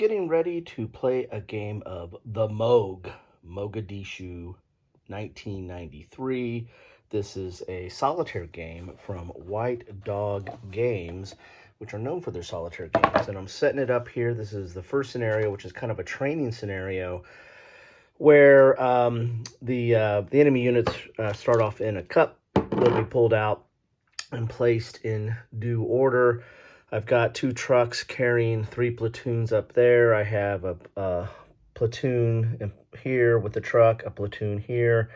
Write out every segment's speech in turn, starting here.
getting ready to play a game of the MOG, Mogadishu 1993. This is a solitaire game from White Dog Games, which are known for their solitaire games. And I'm setting it up here. This is the first scenario, which is kind of a training scenario where the enemy units start off in a cup. They'll be pulled out and placed in due order. I've got 2 trucks carrying 3 platoons up there. I have a platoon here with the truck, a platoon here,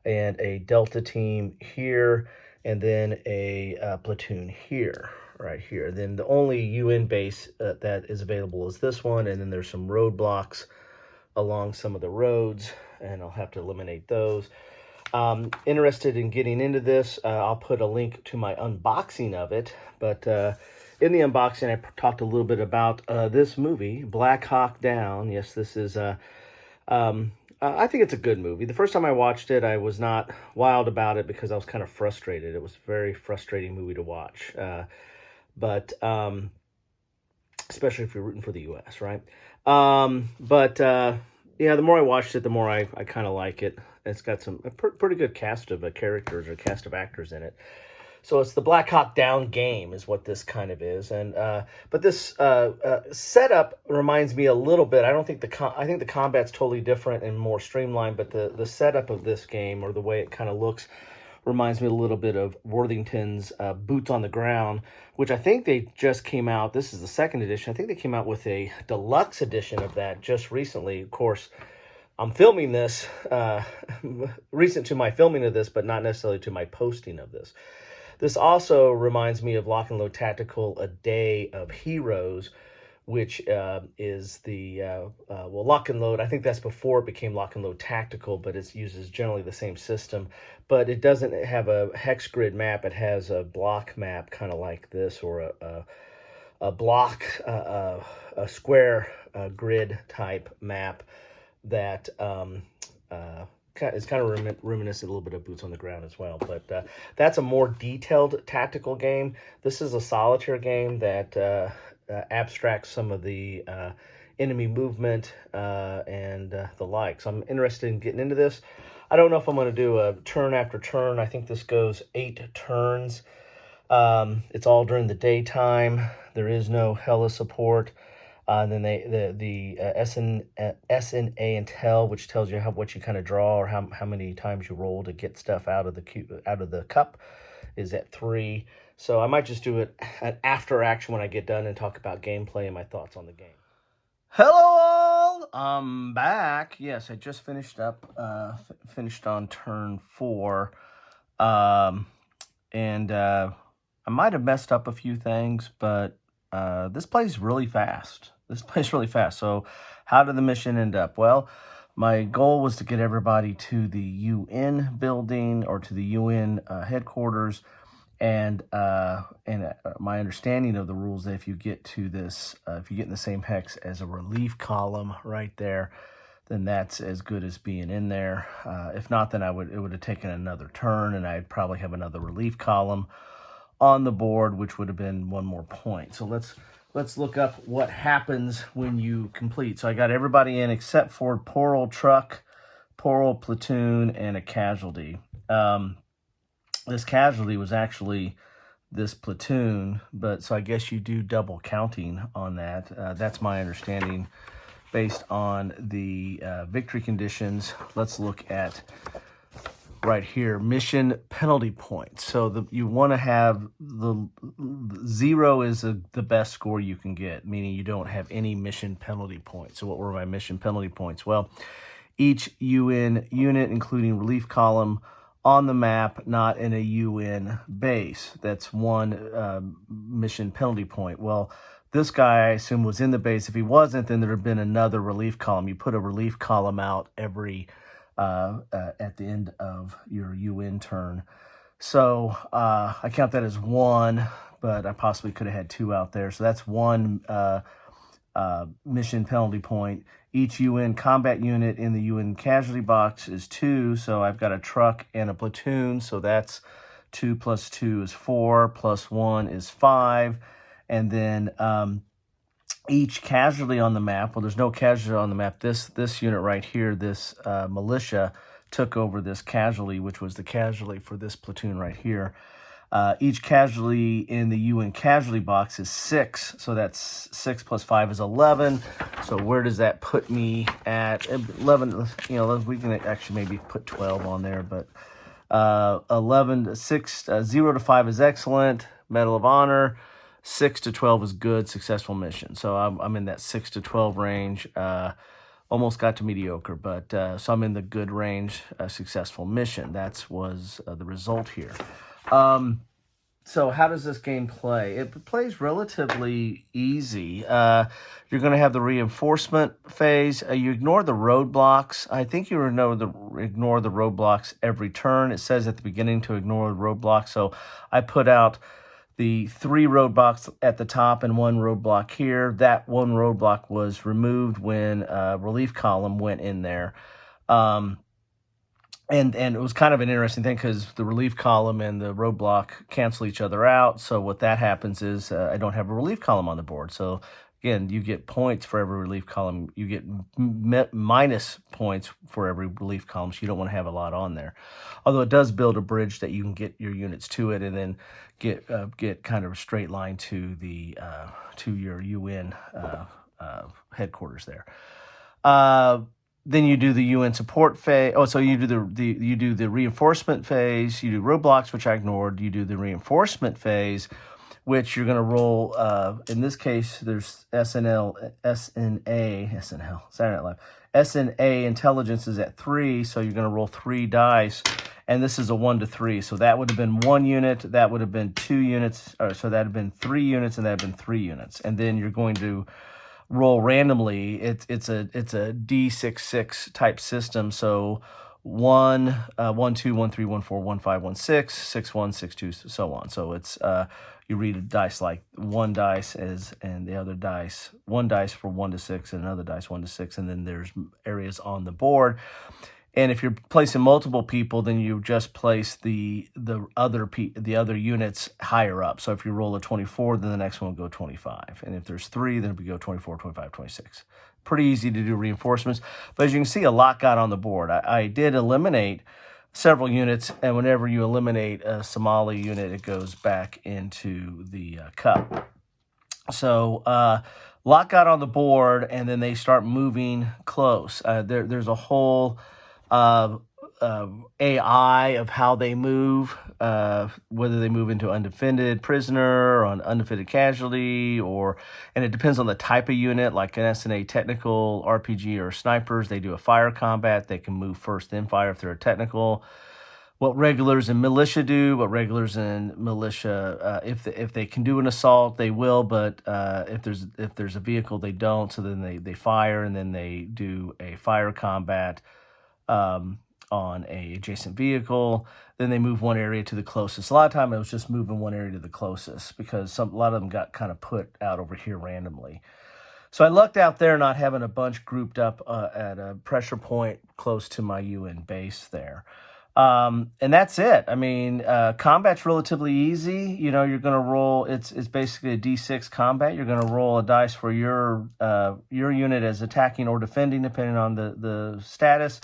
and a Delta team here, and then a platoon here, right here. Then the only UN base that is available is this one, and then there's some roadblocks along some of the roads, and I'll have to eliminate those. Interested in getting into this, I'll put a link to my unboxing of it, but in the unboxing, I talked a little bit about this movie, Black Hawk Down. Yes, this is, I think it's a good movie. The first time I watched it, I was not wild about it because I was kind of frustrated. It was a very frustrating movie to watch, but especially if you're rooting for the U.S., right? Yeah, the more I watched it, the more I kind of like it. It's got a pretty good cast of characters or cast of actors in it. So it's the Black Hawk Down game is what this kind of is. And but this setup reminds me a little bit. I don't think I think the combat's totally different and more streamlined, but the setup of this game, or the way it kind of looks, reminds me a little bit of Worthington's Boots on the Ground, which I think they just came out. This is the 2nd edition. I think they came out with a deluxe edition of that just recently. Of course, I'm filming this recent to my filming of this, but not necessarily to my posting of this. This also reminds me of Lock and Load Tactical: A Day of Heroes, which is the, well, Lock and Load. I think that's before it became Lock and Load Tactical, but it uses generally the same system. But it doesn't have a hex grid map. It has a block map, kind of like this, or a block, a square grid type map that is kind of reminiscent a little bit of Boots on the Ground as well. But that's a more detailed tactical game. This is a solitaire game that abstracts some of the enemy movement and the like. So I'm interested in getting into this. I don't know if I'm going to do a turn after turn. I think this goes 8 turns. It's all during the daytime. There is no heli support. And then the SNA Intel, which tells you what you kind of draw, or how many times you roll to get stuff out of the cup, is at 3. So I might just do it after action when I get done and talk about gameplay and my thoughts on the game. Hello all, I'm back. Yes, I just finished on turn 4, and I might have messed up a few things, but this plays really fast. So how did the mission end up? Well, my goal was to get everybody to the UN building, or to the UN headquarters. And my understanding of the rules, that if you get to this, if you get in the same hex as a relief column right there, then that's as good as being in there. If not, then it would have taken another turn, and I'd probably have another relief column on the board, which would have been 1 more point. So let's look up what happens when you complete. So I got everybody in except for poor old truck, poor old platoon, and a casualty. This casualty was actually this platoon, but so I guess you do double counting on that. That's my understanding based on the victory conditions. Let's look at right here, mission penalty points. So you want to have the 0 is the best score you can get, meaning you don't have any mission penalty points. So what were my mission penalty points? Well, each UN unit, including relief column, on the map, not in a UN base. That's 1 mission penalty point. Well, this guy, I assume, was in the base. If he wasn't, then there would have been another relief column. You put a relief column out every at the end of your UN turn. So I count that as 1, but I possibly could have had 2 out there. So that's 1 mission penalty point. Each UN combat unit in the UN casualty box is 2, so I've got a truck and a platoon, so that's 2 plus 2 is 4, plus 1 is 5, and then each casualty on the map. Well, there's no casualty on the map. This unit right here, this militia, took over this casualty, which was the casualty for this platoon right here. Each casualty in the UN casualty box is 6, so that's 6 plus 5 is 11. So where does that put me at 11? You know, we can actually maybe put 12 on there, but 11, 6, 0 to 5 is excellent, Medal of Honor. 6 to 12 is good, successful mission. So I'm in that 6 to 12 range. Almost got to mediocre, but so I'm in the good range, successful mission. That was the result here. So how does this game play? It plays relatively easy. You're going to have the reinforcement phase. You ignore the roadblocks. I think you ignore the roadblocks every turn. It says at the beginning to ignore the roadblocks. So I put out the 3 roadblocks at the top and 1 roadblock here. That 1 roadblock was removed when relief column went in there. And it was kind of an interesting thing because the relief column and the roadblock cancel each other out. So what that happens is I don't have a relief column on the board. So again, you get points for every relief column. You get minus points for every relief column. So you don't want to have a lot on there. Although it does build a bridge that you can get your units to it and then get kind of a straight line to the to your UN headquarters there. Then you do the UN support phase. Oh, so you do the reinforcement phase. You do roadblocks, which I ignored. You do the reinforcement phase, which you're going to roll. In this case, there's SNA intelligence is at 3, so you're going to roll 3 dice, and this is a 1 to 3. So that would have been 1 unit. That would have been 2 units. So that would have been 3 units, and that would have been 3 units. And then you're going to roll randomly. It's a D66 type system. So 1, 1, 2, 1, 3, 1, 4, 1, 5, 1, 6, 6, 1, 6, 2, so on. So it's you read a dice like 1 dice and the other dice, 1 dice for 1 to 6 and another dice 1 to 6, and then there's areas on the board. And if you're placing multiple people, then you just place the other units higher up. So if you roll a 24, then the next one will go 25. And if there's 3, then it would go 24, 25, 26. Pretty easy to do reinforcements. But as you can see, a lot got on the board. I did eliminate several units, and whenever you eliminate a Somali unit, it goes back into the cup. So a lot got on the board, and then they start moving close. There's a whole AI of how they move, whether they move into undefended prisoner or an undefended casualty, and it depends on the type of unit, like an SNA technical, RPG, or snipers. They do a fire combat. They can move first, then fire if they're a technical. What regulars and militia do, if they can do an assault, they will, but if there's a vehicle, they don't. So then they fire, and then they do a fire combat on a adjacent vehicle. Then they move one area to the closest. A lot of time it was just moving one area to the closest because a lot of them got kind of put out over here randomly. So I lucked out there not having a bunch grouped up at a pressure point close to my UN base there. And that's it. I mean, combat's relatively easy. You know, you're going to roll, it's basically a D6 combat. You're going to roll a dice for your unit as attacking or defending, depending on the status.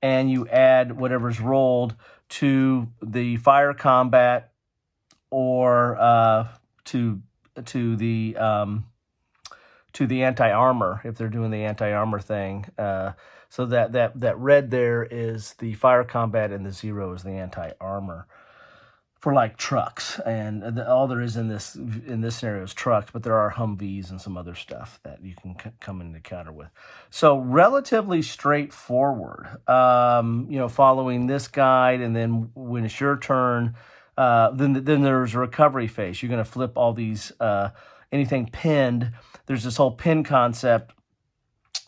And you add whatever's rolled to the fire combat or to the anti-armor if they're doing the anti-armor thing. So that red there is the fire combat, and the 0 is the anti-armor for like trucks. And all there is in this scenario is trucks, but there are Humvees and some other stuff that you can come into counter with. So relatively straightforward. Following this guide, and then when it's your turn, then there's a recovery phase. You're going to flip all these anything pinned. There's this whole pin concept.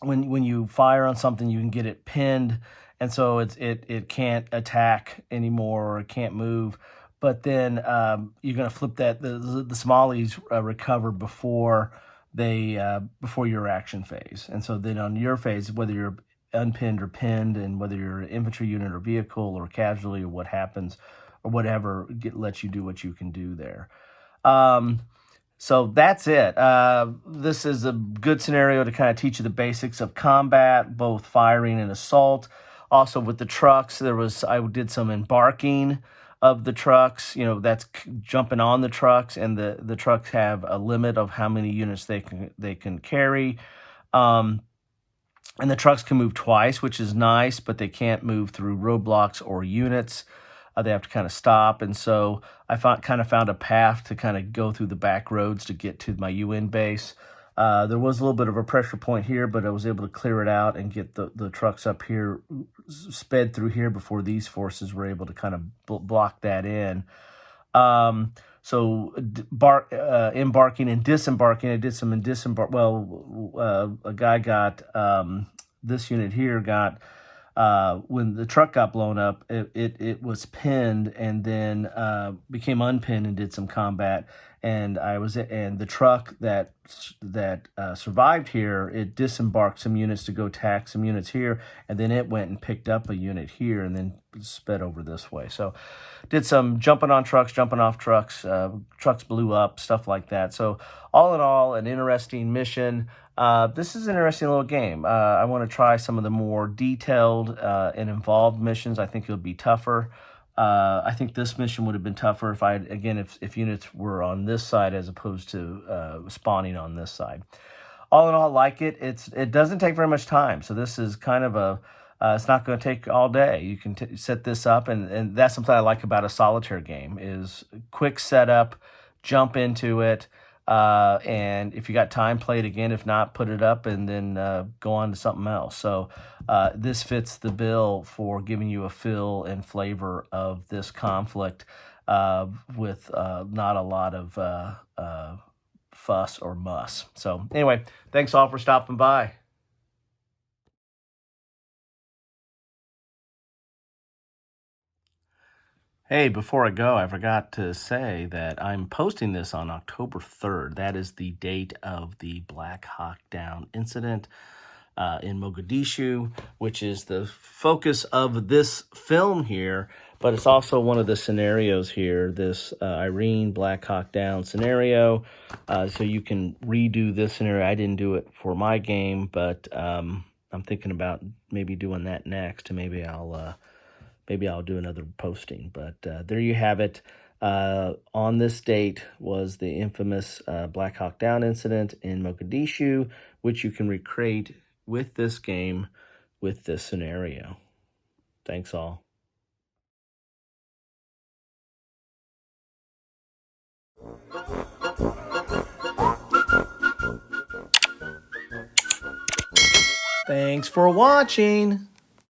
When you fire on something, you can get it pinned, and so it can't attack anymore, or it can't move. But then you're going to flip that. The Somalis recover before your action phase, and so then on your phase, whether you're unpinned or pinned, and whether you're an infantry unit or vehicle or casualty or what happens or whatever, lets you do what you can do there. So that's it. This is a good scenario to kind of teach you the basics of combat, both firing and assault. Also with the trucks, I did some embarking of the trucks. You know, that's jumping on the trucks, and the trucks have a limit of how many units they can carry. And the trucks can move twice, which is nice, but they can't move through roadblocks or units. They have to kind of stop. And so I kind of found a path to kind of go through the back roads to get to my UN base. There was a little bit of a pressure point here, but I was able to clear it out and get the trucks up here, sped through here before these forces were able to kind of block that in. So embarking and disembarking, I did some in disembark. Well, a guy got, this unit here got, when the truck got blown up, it was pinned and then became unpinned and did some combat. And the truck that survived here, it disembarked some units to go attack some units here, and then it went and picked up a unit here and then sped over this way. So did some jumping on trucks, jumping off trucks, trucks blew up, stuff like that. So all in all, an interesting mission. This is an interesting little game. I want to try some of the more detailed and involved missions. I think it'll be tougher. I think this mission would have been tougher if units were on this side as opposed to spawning on this side. All in all, I like it. It doesn't take very much time, so this is kind of it's not going to take all day. You can set this up, and that's something I like about a solitaire game is quick setup, jump into it. And if you got time, play it again. If not, put it up and then go on to something else. So this fits the bill for giving you a feel and flavor of this conflict with not a lot of fuss or muss. So anyway, thanks all for stopping by. Hey, before I go, I forgot to say that I'm posting this on October 3rd. That is the date of the Black Hawk Down incident in Mogadishu, which is the focus of this film here, but it's also one of the scenarios here, this Irene Black Hawk Down scenario. So you can redo this scenario. I didn't do it for my game, but I'm thinking about maybe doing that next, and maybe I'll do another posting. But there you have it. On this date was the infamous Black Hawk Down incident in Mogadishu, which you can recreate with this game, with this scenario. Thanks all. Thanks for watching.